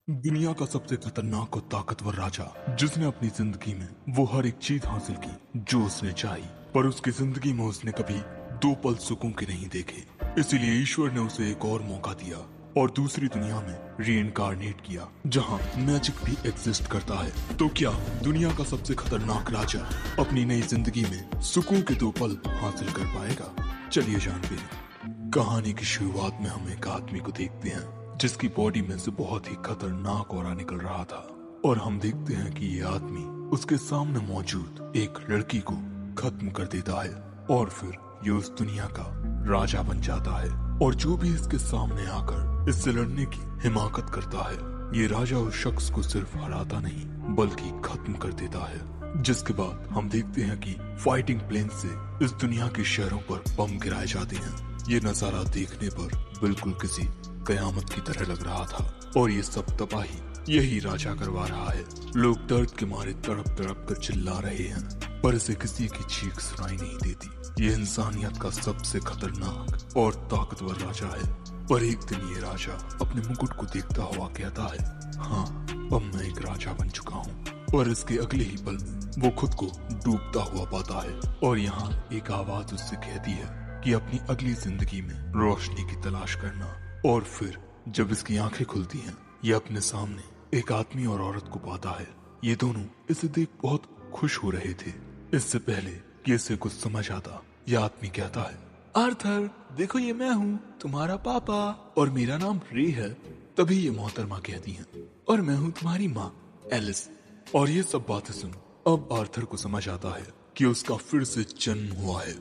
दुनिया का सबसे खतरनाक और ताकतवर राजा, जिसने अपनी जिंदगी में वो हर एक चीज हासिल की जो उसने चाही, पर उसकी जिंदगी में उसने कभी दो पल सुकून के नहीं देखे। इसीलिए ईश्वर ने उसे एक और मौका दिया और दूसरी दुनिया में रीइंकारनेट किया, जहां मैजिक भी एग्जिस्ट करता है। तो क्या दुनिया का सबसे खतरनाक राजा अपनी नई जिंदगी में सुकून के दो पल हासिल कर पाएगा? चलिए जानते हैं। कहानी की शुरुआत में हम एक आदमी को देखते हैं जिसकी बॉडी में से बहुत ही खतरनाक ऑरा निकल रहा था, और हम देखते हैं कि ये आदमी उसके सामने मौजूद एक लड़की को खत्म कर देता है, और फिर ये उस दुनिया का राजा बन जाता है। और जो भी इसके सामने आकर इससे लड़ने की हिमाकत करता है, ये राजा उस शख्स को सिर्फ हराता नहीं बल्कि खत्म कर देता है। जिसके बाद हम देखते हैं कि फाइटिंग प्लेन से इस दुनिया के शहरों पर बम गिराए जाते हैं। ये नजारा देखने पर बिल्कुल किसी कयामत की तरह लग रहा था, और ये सब तबाही यही राजा करवा रहा है। लोग दर्द के मारे तड़प तड़प कर चिल्ला रहे हैं, पर इसे किसी की चीख सुनाई नहीं देती। ये इंसानियत का सबसे खतरनाक और ताकतवर राजा है। पर एक दिन ये राजा अपने मुकुट को देखता हुआ कहता है, हाँ, अब मैं एक राजा बन चुका हूँ। और इसके अगले ही पल वो खुद को डूबता हुआ पाता है, और यहाँ एक आवाज उससे कहती है कि अपनी अगली जिंदगी में रोशनी की तलाश करना। और फिर जब इसकी आंखें खुलती हैं, ये अपने सामने एक आदमी और औरत को पाता है। ये दोनों इसे देख बहुत खुश हो रहे थे। इससे पहले कि इसे कुछ समझ आता, यह आदमी कहता है, आर्थर, देखो ये मैं हूँ, तुम्हारा पापा, और मेरा नाम रे है। तभी ये मोहतरमा कहती हैं, और मैं हूँ तुम्हारी माँ, एलिस। और ये सब बातें सुन अब आर्थर को समझ आता है कि उसका फिर से जन्म हुआ है।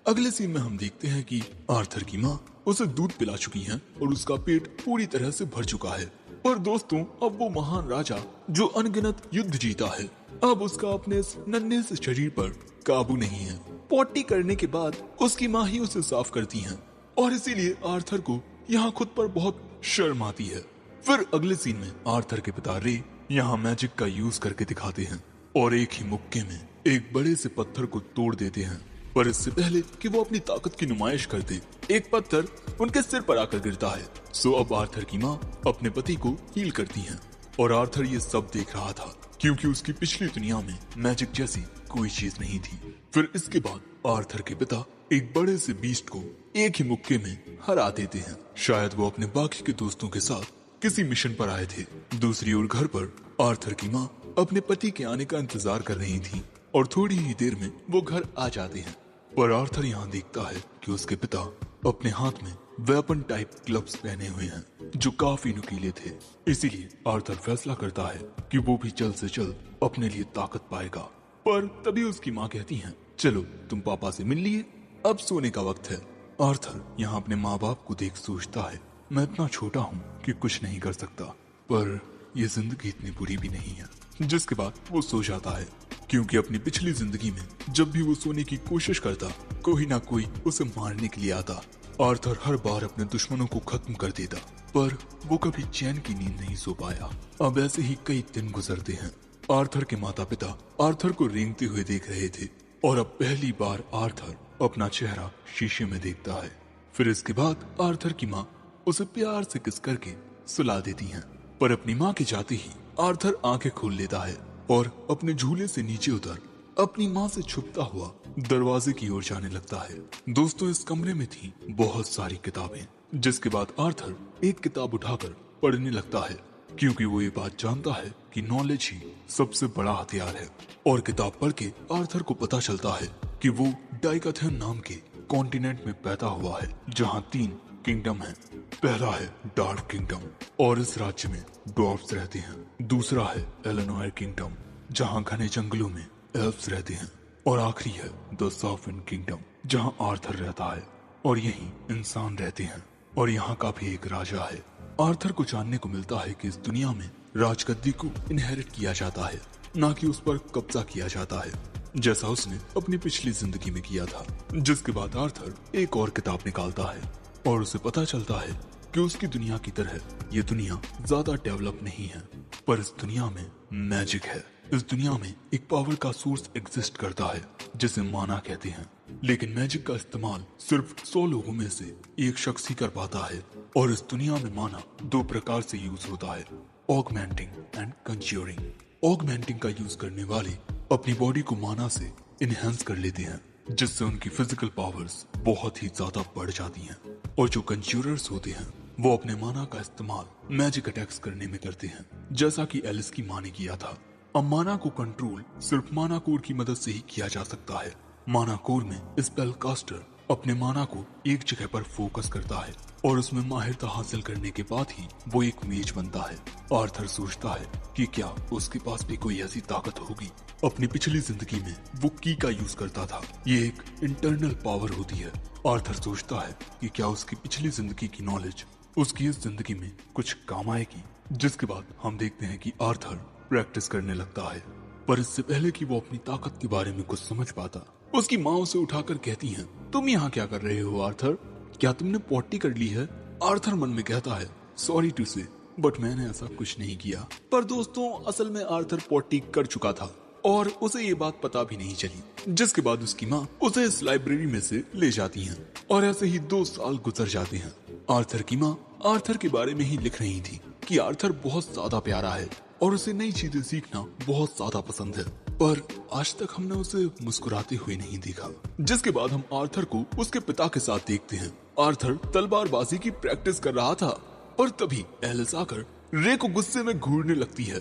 अगले सीन में हम देखते हैं कि आर्थर की माँ उसे दूध पिला चुकी हैं और उसका पेट पूरी तरह से भर चुका है। और दोस्तों, अब वो महान राजा जो अनगिनत युद्ध जीता है, अब उसका अपने इस नन्हे से शरीर पर काबू नहीं है। पॉटी करने के बाद उसकी माँ ही उसे साफ करती हैं, और इसीलिए आर्थर को यहाँ खुद पर बहुत शर्म आती है। फिर अगले सीन में आर्थर के पिता रे यहाँ मैजिक का यूज करके दिखाते हैं, और एक ही मुक्के में एक बड़े से पत्थर को तोड़ देते हैं। पर इससे पहले कि वो अपनी ताकत की नुमाइश करते, एक पत्थर उनके सिर पर आकर गिरता है। सो अब आर्थर की माँ अपने पति को हील करती हैं, और आर्थर ये सब देख रहा था क्योंकि उसकी पिछली दुनिया में मैजिक जैसी कोई चीज नहीं थी। फिर इसके बाद आर्थर के पिता एक बड़े से बीस्ट को एक ही मुक्के में हरा देते हैं। शायद वो अपने बाकी के दोस्तों के साथ किसी मिशन पर आए थे। दूसरी ओर घर पर आर्थर की माँ अपने पति के आने का इंतजार कर रही थी, और थोड़ी ही देर में वो घर आ जाते हैं। पर आर्थर यहाँ देखता है कि उसके पिता अपने हाथ में वेपन टाइप ग्लव्स पहने हुए हैं जो काफी नुकीले थे। इसीलिए आर्थर फैसला करता है कि वो भी जल्द से जल्द अपने लिए ताकत पाएगा। पर तभी उसकी माँ कहती है, चलो तुम पापा से मिल लिए, अब सोने का वक्त है। आर्थर यहाँ अपने माँ बाप को देख सोचता है, मैं इतना छोटा हूँ कि कुछ नहीं कर सकता, पर यह जिंदगी इतनी बुरी भी नहीं है। जिसके बाद वो सो जाता है, क्योंकि अपनी पिछली जिंदगी में जब भी वो सोने की कोशिश करता, कोई ना कोई उसे मारने के लिए आता। आर्थर हर बार अपने दुश्मनों को खत्म कर देता, पर वो कभी चैन की नींद नहीं सो पाया। अब ऐसे ही कई दिन गुजरते हैं। आर्थर के माता पिता आर्थर को रेंगते हुए देख रहे थे, और अब पहली बार आर्थर अपना चेहरा शीशे में देखता है। फिर इसके बाद आर्थर की माँ उसे प्यार से किस करके सुला देती हैं। पर अपनी माँ के जाते ही आर्थर आंखें खोल लेता है, और अपने झूले से नीचे उतर अपनी माँ से छुपता हुआ दरवाजे की ओर जाने लगता है। दोस्तों, इस कमरे में थी बहुत सारी किताबें। जिसके बाद आर्थर एक किताब उठाकर पढ़ने लगता है, क्योंकि वो ये बात जानता है कि नॉलेज ही सबसे बड़ा हथियार है। और किताब पढ़ के आर्थर को पता चलता है कि वो डाइकाथन नाम के कॉन्टिनेंट में पैदा हुआ है, जहाँ 3 किंगडम है। पहला है डार्क किंगडम, और इस राज्य में ड्वार्फ्स रहते हैं। दूसरा है एलेनोयर किंगडम, जहाँ घने जंगलों में एल्फ्स रहते हैं। और आखिरी है द साफिन किंगडम, जहाँ आर्थर रहता है, और यहीं इंसान रहते हैं। और यहाँ का भी एक राजा है। आर्थर को जानने को मिलता है कि इस दुनिया में राजगद्दी को इनहेरिट किया जाता है, ना कि उस पर कब्जा किया जाता है, जैसा उसने अपनी पिछली जिंदगी में किया था। जिसके बाद आर्थर एक और किताब निकालता है, और उसे पता चलता है कि उसकी दुनिया की तरह ये दुनिया ज्यादा डेवलप नहीं है, पर इस दुनिया में मैजिक है। इस दुनिया में एक पावर का सोर्स एग्जिस्ट करता है जिसे माना कहते हैं, लेकिन मैजिक का इस्तेमाल सिर्फ 100 लोगों में से एक शख्स ही कर पाता है। और इस दुनिया में माना 2 प्रकार से यूज होता है, ऑगमेंटिंग एंड कंज्यूरिंग। ऑगमेंटिंग का यूज करने वाले अपनी बॉडी को माना से इनहेंस कर लेते हैं, जिससे उनकी फिजिकल पावर्स बहुत ही ज्यादा बढ़ जाती हैं। और जो कंज्यूरर्स होते हैं वो अपने माना का इस्तेमाल मैजिक अटैक्स करने में करते हैं, जैसा कि एलिस की माँ ने किया था। अब माना को कंट्रोल सिर्फ माना कोर की मदद से ही किया जा सकता है। माना कोर में स्पेल कास्टर अपने माना को एक जगह पर फोकस करता है और उसमें माहिरता हासिल करने के बाद ही वो एक मेज बनता है। आर्थर सोचता है कि क्या उसके पास भी कोई ऐसी ताकत होगी। अपनी पिछली जिंदगी में वो की का यूज करता था, ये एक इंटरनल पावर होती है। आर्थर सोचता है कि क्या उसकी पिछली जिंदगी की नॉलेज उसकी इस जिंदगी में कुछ काम आएगी। जिसके बाद हम देखते हैं कि आर्थर प्रैक्टिस करने लगता है, पर इससे पहले कि वो अपनी ताकत के बारे में कुछ समझ पाता, उसकी माँ उसे उठाकर कहती है, तुम यहाँ क्या कर रहे हो आर्थर? क्या तुमने पॉटी कर ली है? आर्थर मन में कहता है, सॉरी टू से, बट मैंने ऐसा कुछ नहीं किया। पर दोस्तों, असल में आर्थर पॉटी कर चुका था और उसे ये बात पता भी नहीं चली। जिसके बाद उसकी माँ उसे इस लाइब्रेरी में से ले जाती है और ऐसे ही 2 साल गुजर जाते हैं। आर्थर की माँ आर्थर के बारे में ही लिख रही थी कि आर्थर बहुत ज्यादा प्यारा है और उसे नई चीजें सीखना बहुत ज्यादा पसंद है, पर आज तक हमने उसे मुस्कुराते हुए नहीं देखा। जिसके बाद हम आर्थर को उसके पिता के साथ देखते हैं। आर्थर तलवारबाजी की प्रैक्टिस कर रहा था, पर तभी एलिस आकर रे को गुस्से में घूरने लगती है।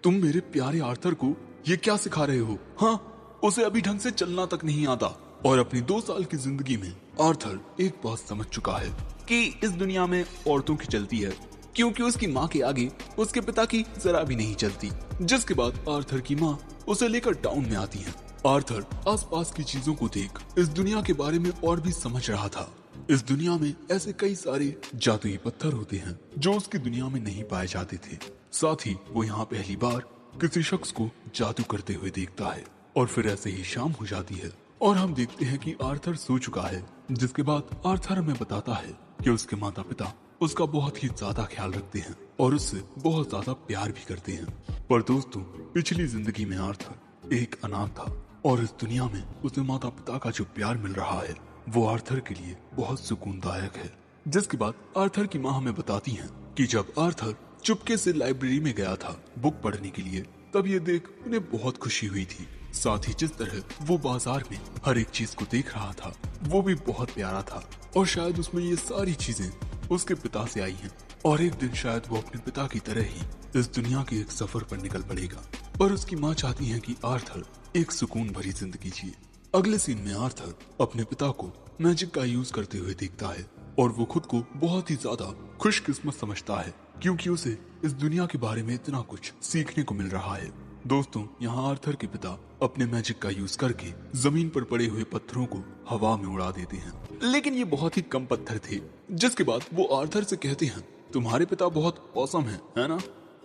तुम मेरे प्यारे आर्थर को ये क्या सिखा रहे हो? हाँ, उसे अभी ढंग से चलना तक नहीं आता। और अपनी 2 साल की जिंदगी में आर्थर एक बात समझ चुका है कि इस दुनिया में औरतों की चलती है, क्योंकि उसकी माँ के आगे उसके पिता की जरा भी नहीं चलती। जिसके बाद आर्थर की माँ उसे लेकर टाउन में आती है। आर्थर आसपास की चीजों को देख इस दुनिया के बारे में और भी समझ रहा था। इस दुनिया में ऐसे कई सारे जादुई पत्थर होते हैं जो उसकी दुनिया में नहीं पाए जाते थे। साथ ही वो यहाँ पहली बार किसी शख्स को जादू करते हुए देखता है और फिर ऐसे ही शाम हो जाती है और हम देखते हैं कि आर्थर सो चुका है। जिसके बाद आर्थर हमें बताता है कि उसके माता पिता उसका बहुत ही ज्यादा ख्याल रखते हैं और उससे बहुत ज्यादा प्यार भी करते हैं। पर दोस्तों, पिछली जिंदगी में आर्थर एक अनाथ था और इस दुनिया में उसे माता पिता का जो प्यार मिल रहा है वो आर्थर के लिए बहुत सुकूनदायक है। जिसके बाद आर्थर की माँ हमें बताती है कि जब आर्थर चुपके से लाइब्रेरी में गया था बुक पढ़ने के लिए, तब ये देख उन्हें बहुत खुशी हुई थी। साथ ही जिस तरह वो बाजार में हर एक चीज को देख रहा था वो भी बहुत प्यारा था और शायद उसमें ये सारी चीजें उसके पिता से आई हैं और एक दिन शायद वो अपने पिता की तरह ही इस दुनिया के एक सफर पर निकल पड़ेगा। पर उसकी माँ चाहती है कि आर्थर एक सुकून भरी जिंदगी जिए। अगले सीन में आर्थर अपने पिता को मैजिक का यूज करते हुए देखता है और वो खुद को बहुत ही ज्यादा खुशकिस्मत समझता है, क्योंकि उसे इस दुनिया के बारे में इतना कुछ सीखने को मिल रहा है। दोस्तों, यहाँ आर्थर के पिता अपने मैजिक का यूज करके जमीन पर पड़े हुए पत्थरों को हवा में उड़ा देते हैं, लेकिन ये बहुत ही कम पत्थर थे। जिसके बाद वो आर्थर से कहते हैं, तुम्हारे पिता बहुत औसम है ना?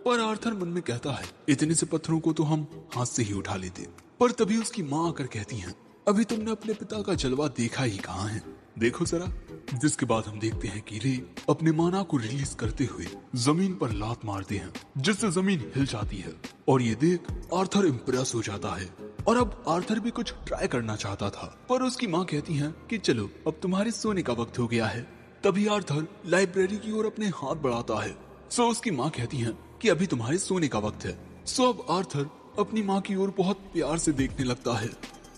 पर आर्थर मन में कहता है, इतने से पत्थरों को तो हम हाथ से ही उठा लेते। पर तभी उसकी माँ आकर कहती है, अभी तुमने अपने पिता का जलवा देखा ही कहाँ है, देखो जरा। जिसके बाद हम देखते हैं कि रे अपने माना को रिलीज करते हुए जमीन पर लात मारते हैं, जिससे जमीन हिल जाती है और ये देख आर्थर इम्प्रेस हो जाता है। और अब आर्थर भी कुछ ट्राई करना चाहता था, पर उसकी माँ कहती है कि चलो अब तुम्हारे सोने का वक्त हो गया है। तभी आर्थर लाइब्रेरी की ओर अपने हाथ बढ़ाता है। सो उसकी माँ कहती है कि अभी तुम्हारे सोने का वक्त है। सो अब आर्थर अपनी माँ की ओर बहुत प्यार से देखने लगता है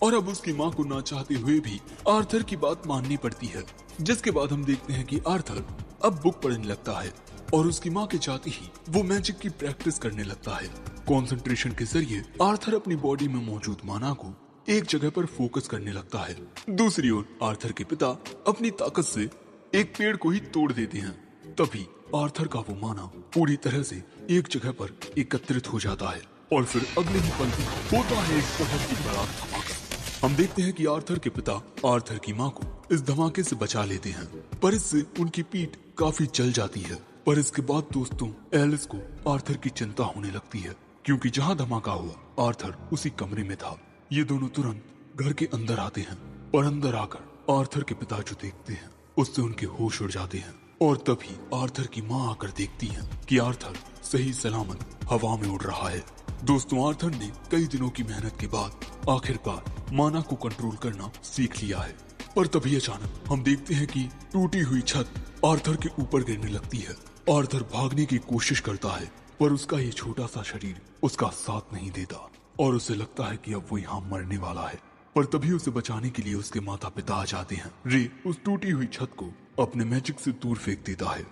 और अब उसकी माँ को ना चाहते हुए भी आर्थर की बात माननी पड़ती है। जिसके बाद हम देखते हैं कि आर्थर अब बुक पढ़ने लगता है और उसकी माँ के चाहते ही वो मैजिक की प्रैक्टिस करने लगता है। कंसंट्रेशन के जरिए आर्थर अपनी बॉडी में मौजूद माना को एक जगह पर फोकस करने लगता है। दूसरी ओर आर्थर के पिता अपनी ताकत से एक पेड़ को ही तोड़ देते हैं। तभी आर्थर का वो माना पूरी तरह से एक जगह पर एकत्रित हो जाता है और फिर अगले ही पल होता है एक बहुत ही बड़ा धमाका। हम देखते हैं कि आर्थर के पिता आर्थर की माँ को इस धमाके से बचा लेते हैं, पर इससे उनकी पीठ काफी जल जाती है। पर इसके बाद दोस्तों, एलिस को आर्थर की चिंता होने लगती है, क्योंकि जहाँ धमाका हुआ आर्थर उसी कमरे में था। ये दोनों तुरंत घर के अंदर आते हैं और अंदर आकर आर्थर के पिता जो देखते हैं उससे उनके होश उड़ जाते हैं। और तभी आर्थर की माँ आकर देखती है कि आर्थर सही सलामत हवा में उड़ रहा है। दोस्तों, आर्थर ने कई दिनों की मेहनत के बाद आखिरकार माना को कंट्रोल करना सीख लिया है। पर तभी अचानक हम देखते हैं कि टूटी हुई छत आर्थर के ऊपर गिरने लगती है। आर्थर भागने की कोशिश करता है, पर उसका ये छोटा सा शरीर उसका साथ नहीं देता और उसे लगता है कि अब वो यहाँ मरने वाला है। पर तभी उसे बचाने के लिए उसके माता पिता आ जाते हैं। रे उस टूटी हुई छत को अपने मैजिक से दूर फेंक देता है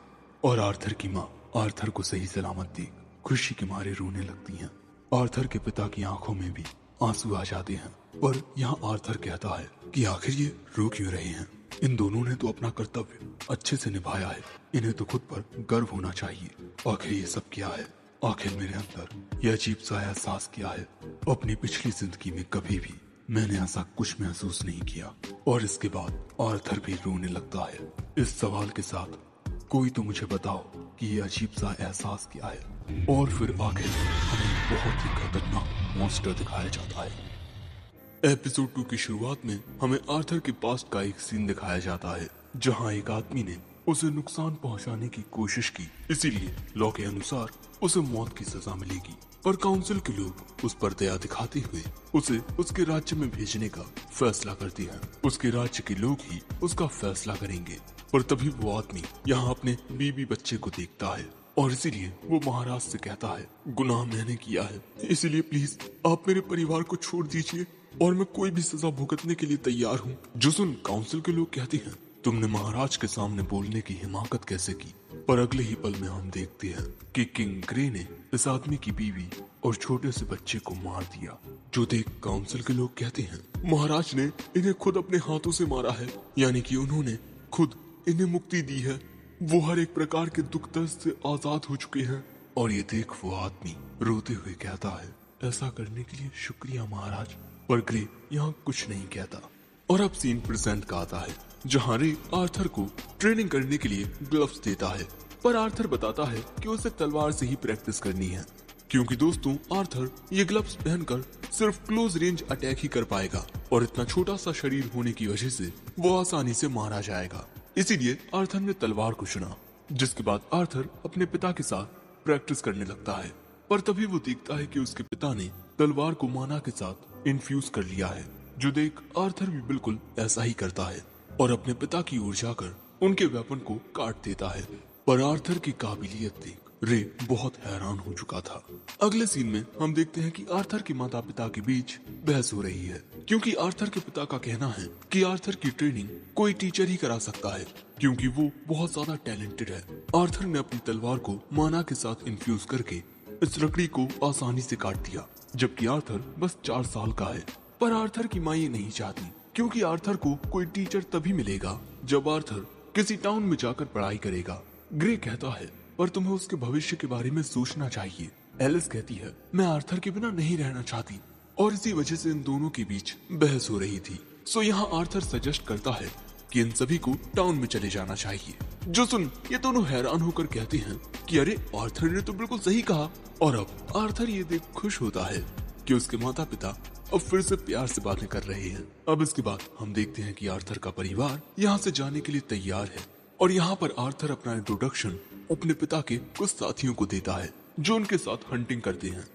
और आर्थर की माँ आर्थर को सही सलामत देख खुशी के मारे रोने लगती हैं। आर्थर के पिता की आंखों में भी आंसू आ जाते हैं, पर यहाँ आर्थर कहता है कि आखिर ये रो क्यों रहे हैं। इन दोनों ने तो अपना कर्तव्य अच्छे से निभाया है, इन्हें तो खुद पर गर्व होना चाहिए। आखिर ये सब क्या है? आखिर मेरे अंदर यह अजीब सा एहसास क्या है? अपनी पिछली जिंदगी में कभी भी मैंने ऐसा कुछ महसूस नहीं किया। और इसके बाद आर्थर भी रोने लगता है। इस सवाल के साथ कोई तो मुझे बताओ कि ये अजीब सा एहसास क्या है। और फिर आखिर हमें बहुत ही खतरनाक मॉन्स्टर दिखाया जाता है। एपिसोड 2 की शुरुआत में हमें आर्थर के पास्ट का एक सीन दिखाया जाता है, जहां एक आदमी ने उसे नुकसान पहुंचाने की कोशिश की, इसीलिए लॉ के अनुसार उसे मौत की सजा मिलेगी। पर काउंसिल के लोग उस पर दया दिखाते हुए उसे उसके राज्य में भेजने का फैसला करते हैं। उसके राज्य के लोग ही उसका फैसला करेंगे। पर तभी वो आदमी यहाँ अपने बीबी बच्चे को देखता है और इसीलिए वो महाराज से कहता है, गुनाह मैंने किया है, इसीलिए प्लीज आप मेरे परिवार को छोड़ दीजिए और मैं कोई भी सजा भुगतने के लिए तैयार हूँ। जो सुन काउंसिल के लोग कहते हैं, तुमने महाराज के सामने बोलने की हिमाकत कैसे की? पर अगले ही पल में हम देखते हैं कि किंग ग्रे ने इस आदमी की बीवी और छोटे से बच्चे को मार दिया। जो देख काउंसिल के लोग कहते हैं, महाराज ने इन्हें खुद अपने हाथों से मारा है, यानी कि उन्होंने खुद इन्हें मुक्ति दी है। वो हर एक प्रकार के दुख दर्द से आजाद हो चुके हैं। और ये देख वो आदमी रोते हुए कहता है, ऐसा करने के लिए शुक्रिया महाराज। पर ग्रे यहाँ कुछ नहीं कहता। और अब सीन प्रेजेंट का आता है, जहाँ रे आर्थर को ट्रेनिंग करने के लिए ग्लव्स देता है। पर आर्थर बताता है कि उसे तलवार से ही प्रैक्टिस करनी है, क्योंकि दोस्तों आर्थर ये ग्लव्स पहनकर सिर्फ क्लोज रेंज अटैक ही कर पाएगा और इतना छोटा सा शरीर होने की वजह से वो आसानी से मारा जाएगा। इसीलिए आर्थर ने तलवार को चुना। जिसके बाद आर्थर अपने पिता के साथ प्रैक्टिस करने लगता है। पर तभी वो देखता है कि उसके पिता ने तलवार को माना के साथ इन्फ्यूज कर लिया है। जो देख आर्थर भी बिल्कुल ऐसा ही करता है और अपने पिता की ओर जाकर उनके वेपन को काट देता है। पर आर्थर की काबिलियत देख रे बहुत हैरान हो चुका था। अगले सीन में हम देखते हैं कि आर्थर के माता पिता के बीच बहस हो रही है, क्योंकि आर्थर के पिता का कहना है कि आर्थर की ट्रेनिंग कोई टीचर ही करा सकता है, क्योंकि वो बहुत ज्यादा टैलेंटेड है। आर्थर ने अपनी तलवार को माना के साथ इन्फ्यूज करके इस लकड़ी को आसानी से काट दिया, जबकि आर्थर बस 4 साल का है। पर आर्थर की माँ ये नहीं चाहती, क्योंकि आर्थर को कोई टीचर तभी मिलेगा जब आर्थर किसी टाउन में जाकर पढ़ाई करेगा। ग्रे कहता है, पर तुम्हें उसके भविष्य के बारे में सोचना चाहिए। एलिस कहती है, मैं आर्थर के बिना नहीं रहना चाहती। और इसी वजह से इन दोनों के बीच बहस हो रही थी। सो यहाँ आर्थर सजेस्ट करता है कि इन सभी को टाउन में चले जाना चाहिए। जो सुन ये दोनों हैरान होकर कहते हैं कि अरे आर्थर ने तो बिल्कुल सही कहा। और अब आर्थर ये देख खुश होता है कि उसके माता पिता अब फिर से प्यार से बातें कर रहे हैं। अब इसके बाद हम देखते हैं कि आर्थर का परिवार यहाँ से जाने के लिए तैयार है। और यहाँ पर आर्थर अपना इंट्रोडक्शन अपने पिता के कुछ साथियों को देता है, जो उनके साथ हंटिंग करते हैं।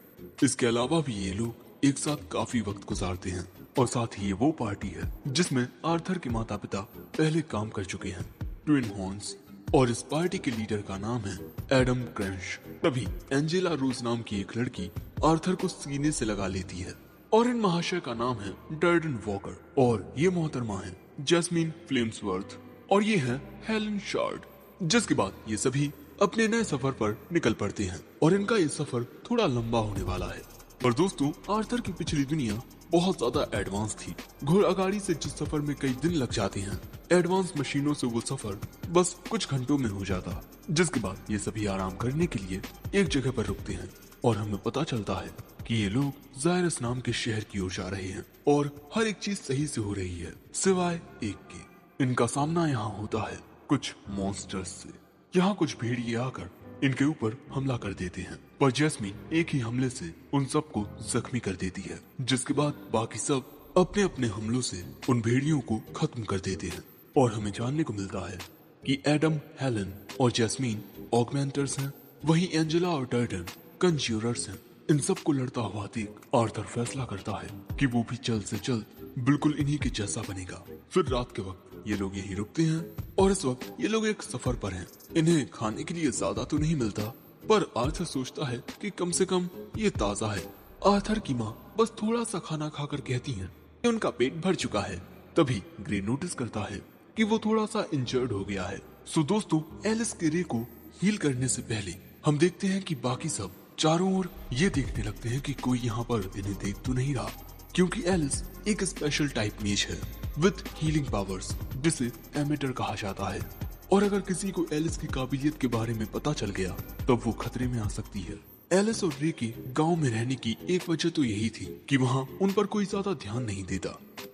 इसके अलावा भी ये लोग एक साथ काफी वक्त गुजारते हैं। और साथ ही ये वो पार्टी है जिसमें आर्थर के माता पिता पहले काम कर चुके हैं, ट्विन हॉर्न्स। और इस पार्टी के लीडर का नाम है एडम क्रैश। तभी एंजेला रोज नाम की एक लड़की आर्थर को सीने से लगा लेती है। और इन महाशय का नाम है डर्डन वॉकर। और ये मोहतरमा है जैस्मीन फ्लेम्सवर्थ। और ये है हेलन शार्ड। जिसके बाद ये सभी अपने नए सफर पर निकल पड़ते हैं। और इनका ये सफर थोड़ा लंबा होने वाला है। पर दोस्तों आर्थर की पिछली दुनिया बहुत ज्यादा एडवांस थी। घोड़ागाड़ी से जिस सफर में कई दिन लग जाते हैं, एडवांस मशीनों से वो सफर बस कुछ घंटों में हो जाता। जिसके बाद ये सभी आराम करने के लिए एक जगह पर रुकते हैं। और हमें पता चलता है कि ये लोग जायरस नाम के शहर की ओर जा रहे हैं। और हर एक चीज सही से हो रही है सिवाय एक के। इनका सामना यहाँ होता है कुछ मॉन्स्टर्स से। यहाँ कुछ भेड़िए आकर इनके ऊपर हमला कर देते हैं। पर जैस्मीन एक ही हमले से उन सबको जख्मी कर देती है। जिसके बाद बाकी सब अपने अपने हमलों से उन भेड़ियों को खत्म कर देते हैं। और हमें जानने को मिलता है कि एडम, हेलन और जैस्मीन ऑगमेंटर्स हैं, वहीं एंजेला और डर्डन कंज्यूरर्स हैं। इन सबको लड़ता हुआ देख आर्थर फैसला करता है कि वो भी जल्द से जल्द बिल्कुल इन्हीं के जैसा बनेगा। फिर रात के वक्त ये लोग यहीं रुकते हैं। और इस वक्त ये लोग एक सफर पर हैं। इन्हें खाने के लिए ज्यादा तो नहीं मिलता, पर आर्थर सोचता है कि कम से कम ये ताज़ा है। आर्थर की माँ बस थोड़ा सा खाना खाकर कहती है कि उनका पेट भर चुका है। तभी ग्रे नोटिस करता है कि वो थोड़ा सा इंजर्ड हो गया है। सो दोस्तों, एलिस के रे को हील करने से पहले हम देखते हैं कि बाकी सब चारों ओर ये देखने लगते हैं कि कोई यहाँ पर इन्हें देख तो नहीं रहा, क्योंकि एलिस एक स्पेशल टाइप मेज है विद हीलिंग पावर्स, जिसे एमिटर कहा जाता है। और अगर किसी को एलिस की काबिलियत के बारे में पता चल गया तब वो खतरे में आ सकती है। एलिस और रे के गांव में रहने की एक वजह तो यही थी कि वहाँ उन पर कोई ज्यादा ध्यान नहीं देता।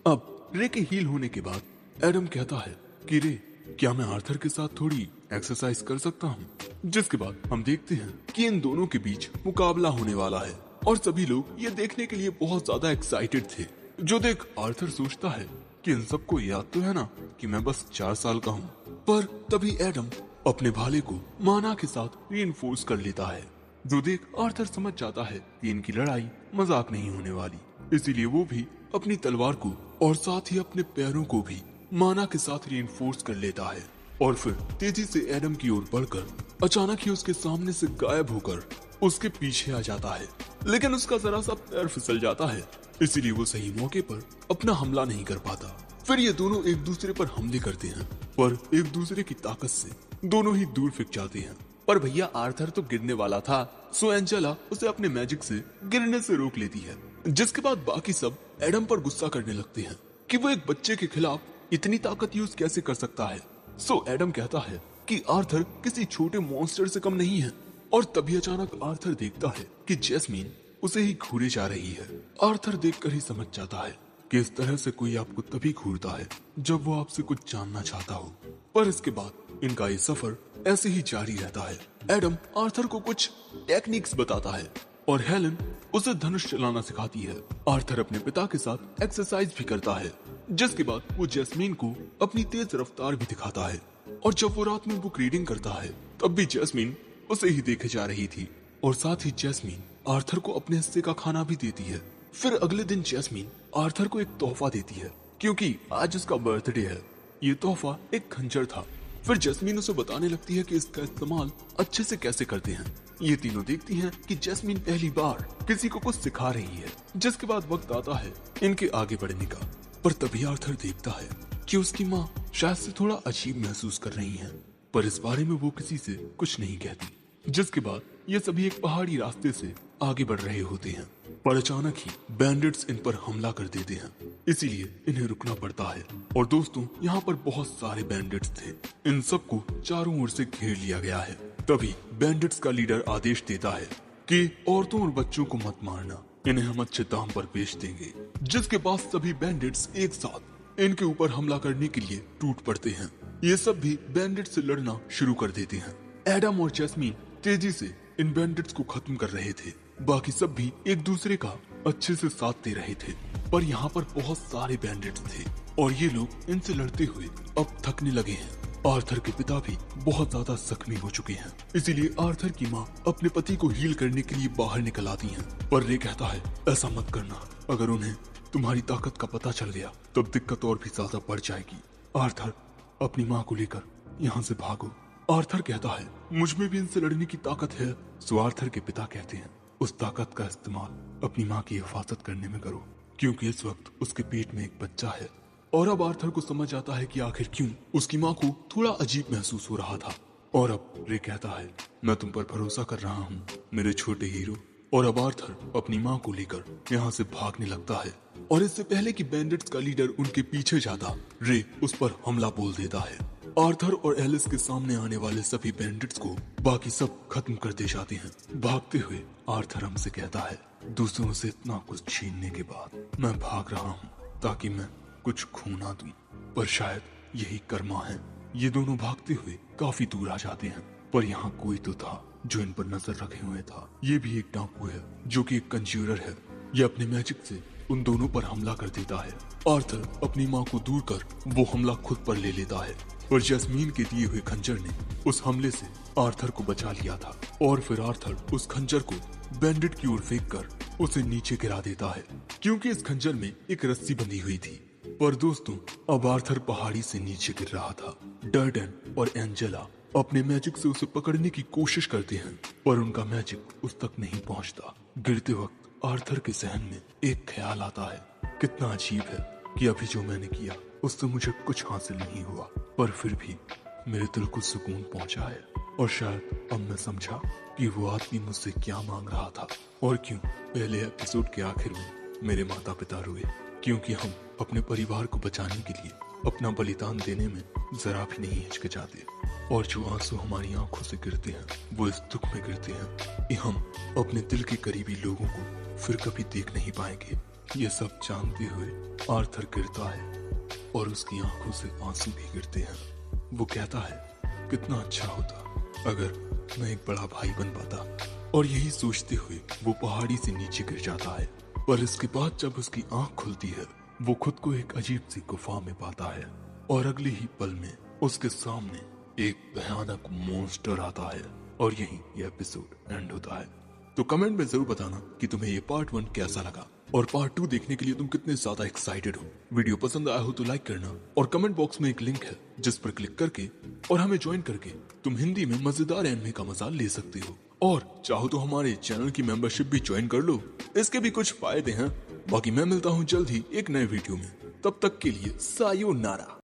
अब रे के हील होने के बाद एडम कहता है कि रे, क्या मैं आर्थर के साथ थोड़ी एक्सरसाइज कर सकता हूँ? जिसके बाद हम देखते हैं कि इन दोनों के बीच मुकाबला होने वाला है और सभी लोग ये देखने के लिए बहुत ज्यादा एक्साइटेड थे। जो देख आर्थर सोचता है कि इन सबको याद तो है ना कि मैं बस 4 साल का हूँ। पर तभी एडम अपने भाले को माना के साथ रीइंफोर्स कर लेता है। जो देख आर्थर समझ जाता है कि इनकी लड़ाई मजाक नहीं होने वाली, इसीलिए वो भी अपनी तलवार को और साथ ही अपने पैरों को भी माना के साथ रीइंफोर्स कर लेता है और फिर तेजी से एडम की ओर बढ़कर अचानक ही उसके सामने से गायब होकर उसके पीछे आ जाता है। लेकिन उसका जरा सा पैर फिसल जाता है, इसीलिए वो सही मौके पर अपना हमला नहीं कर पाता। फिर ये दोनों एक दूसरे पर हमले करते हैं, पर एक दूसरे की ताकत से दोनों ही दूर फिक जाते हैं। पर भैया आर्थर तो गिरने वाला था, सो एंजेला उसे अपने मैजिक से गिरने से रोक लेती है। जिसके बाद बाकी सब एडम पर गुस्सा करने लगते हैं कि वो एक बच्चे के खिलाफ इतनी ताकत यूज कैसे कर सकता है। सो एडम कहता है कि आर्थर किसी छोटे मॉन्स्टर से कम नहीं है। और तभी अचानक आर्थर देखता है कि जैस्मीन उसे ही घूरे जा रही है। आर्थर देखकर ही समझ जाता है कि इस तरह से कोई आपको तभी घूरता है जब वो आपसे कुछ जानना चाहता हो। पर इसके बाद इनका ये सफर ऐसे ही जारी रहता है। एडम आर्थर को कुछ टेक्निक्स बताता है और हेलन उसे धनुष चलाना सिखाती है। आर्थर अपने पिता के साथ एक्सरसाइज भी करता है, जिसके बाद वो जैस्मीन को अपनी तेज रफ्तार भी दिखाता है। और जब वो रात में बुक रीडिंग करता है तब भी जैस्मीन उसे ही देखे जा रही थी और साथ ही जैस्मीन आर्थर को अपने हिस्से का खाना भी देती है। फिर अगले दिन जैस्मीन आर्थर को एक तोहफा देती है क्योंकि आज उसका बर्थडे है। ये तोहफा एक खंजर था। फिर जैस्मीन उसे बताने लगती है कि इसका इस्तेमाल अच्छे से कैसे करते हैं। ये तीनों देखती हैं कि जैस्मीन पहली बार किसी को कुछ सिखा रही है। जिसके बाद वक्त आता है इनके आगे बढ़ने का। पर तभी आर्थर देखता है कि उसकी माँ शायद से थोड़ा अजीब महसूस कर रही है, पर इस बारे में वो किसी से कुछ नहीं कहती। जिसके बाद ये सभी एक पहाड़ी रास्ते से आगे बढ़ रहे होते हैं, पर अचानक ही बैंडिट्स इन पर हमला कर देते हैं, इसीलिए इन्हें रुकना पड़ता है। और दोस्तों, यहाँ पर बहुत सारे बैंडिट्स थे। इन सबको चारों ओर से घेर लिया गया है। तभी बैंडिट्स का लीडर आदेश देता है कि औरतों और बच्चों को मत मारना, इन्हें हम अच्छे दाम पर बेच देंगे। जिसके बाद सभी बैंडिट्स एक साथ इनके ऊपर हमला करने के लिए टूट पड़ते हैं। ये सब भी बैंडिट से लड़ना शुरू कर देते हैं। एडम और जैस्मीन तेजी से इन बैंडिट्स को खत्म कर रहे थे। बाकी सब भी एक दूसरे का अच्छे से साथ दे रहे थे, पर यहाँ पर बहुत सारे बैंडिट्स थे और ये लोग इनसे लड़ते हुए अब थकने लगे हैं। आर्थर के पिता भी बहुत ज्यादा जख्मी हो चुके हैं, इसीलिए आर्थर की माँ अपने पति को हील करने के लिए बाहर निकल आती हैं। पर रे कहता है ऐसा मत करना, अगर उन्हें तुम्हारी ताकत का पता चल गया तब दिक्कत और भी ज्यादा बढ़ जाएगी। आर्थर, अपनी माँ को लेकर यहाँ से भागो। आर्थर कहता है मुझ में भी इनसे लड़ने की ताकत है। सो आर्थर के पिता कहते हैं उस ताकत का इस्तेमाल अपनी माँ की हिफाजत करने में करो, क्योंकि इस वक्त उसके पेट में एक बच्चा है। और अब आर्थर को समझ आता है कि आखिर क्यों उसकी माँ को थोड़ा अजीब महसूस हो रहा था। और अब रे कहता है मैं तुम पर भरोसा कर रहा हूँ मेरे छोटे हीरो। और अब आर्थर अपनी माँ को लेकर यहाँ से भागने लगता है और इससे पहले कि बैंडिट्स का लीडर उनके पीछे जाता, रे उस पर हमला बोल देता है। आर्थर और एलिस के सामने आने वाले सभी बैंडिट्स को बाकी सब खत्म कर दे जाते हैं। भागते हुए आर्थर हमसे कहता है दूसरों से इतना कुछ छीनने के बाद मैं भाग रहा हूँ ताकि मैं कुछ खो ना दूं, पर शायद यही कर्मा है। ये दोनों भागते हुए काफी दूर आ जाते हैं, पर यहाँ कोई तो था जो इन पर नजर रखे हुए था। ये भी एक डाकू है जो कि एक कंज्यूरर है। ये अपने मैजिक से उन दोनों पर हमला कर देता है। आर्थर अपनी माँ को दूर कर वो हमला खुद पर ले लेता है, पर जैस्मीन के दिए हुए खंजर ने उस हमले से आर्थर को बचा लिया था। और फिर आर्थर उस खंजर को बैंडिट की ओर फेंक कर उसे नीचे गिरा देता है, क्योंकि इस खंजर में एक रस्सी बंधी हुई थी। पर दोस्तों, अब आर्थर पहाड़ी से नीचे गिर रहा था। डर्डन और एंजेला अपने मैजिक से उसे पकड़ने की कोशिश करते हैं, पर उनका मैजिक उस तक नहीं पहुंचता। गिरते वक्त आर्थर के जहन में एक ख्याल आता है, कितना अजीब है कि अभी जो मैंने किया उससे मुझे कुछ हासिल नहीं हुआ, पर फिर भी मेरे दिल को सुकून पहुंचा है। और शायद अब मैं समझा कि वो आदमी मुझसे क्या मांग रहा था और क्यों पहले एपिसोड के आखिर में मेरे माता पिता रोए, क्योंकि हम अपने परिवार को बचाने के लिए अपना बलिदान देने में जरा भी नहीं हिचकिचाते। और जो आंसू हमारी आंखों से गिरते हैं वो इस दुख में गिरते हैं कि हम अपने दिल के करीबी लोगों को फिर कभी देख नहीं पाएंगे। ये सब जानते हुए आर्थर गिरता है और उसकी आंखों से आंसू भी गिरते हैं। वो कहता है, कितना अच्छा होता अगर मैं एक बड़ा भाई बन पाता। और यही सोचते हुए वो पहाड़ी से नीचे गिर जाता है। पर इसके बाद जब उसकी आंख खुलती है वो खुद को एक अजीब सी गुफा में पाता है और अगले ही पल में उसके सामने एक भयानक मॉन्स्टर आता है और यहीं ये एपिसोड एंड होता है। तो कमेंट में जरूर बताना कि तुम्हें ये पार्ट 1 कैसा लगा और पार्ट 2 देखने के लिए तुम कितने ज्यादा एक्साइटेड हो। वीडियो पसंद आया हो तो लाइक करना और कमेंट बॉक्स में एक लिंक है जिस पर क्लिक करके और हमें ज्वाइन करके तुम हिंदी में मजेदार एनिमे का मजा ले सकते हो। और चाहो तो हमारे चैनल की मेंबरशिप भी ज्वाइन कर लो, इसके भी कुछ फायदे हैं। बाकी मैं मिलता हूँ जल्द ही एक नए वीडियो में, तब तक के लिए सायोनारा।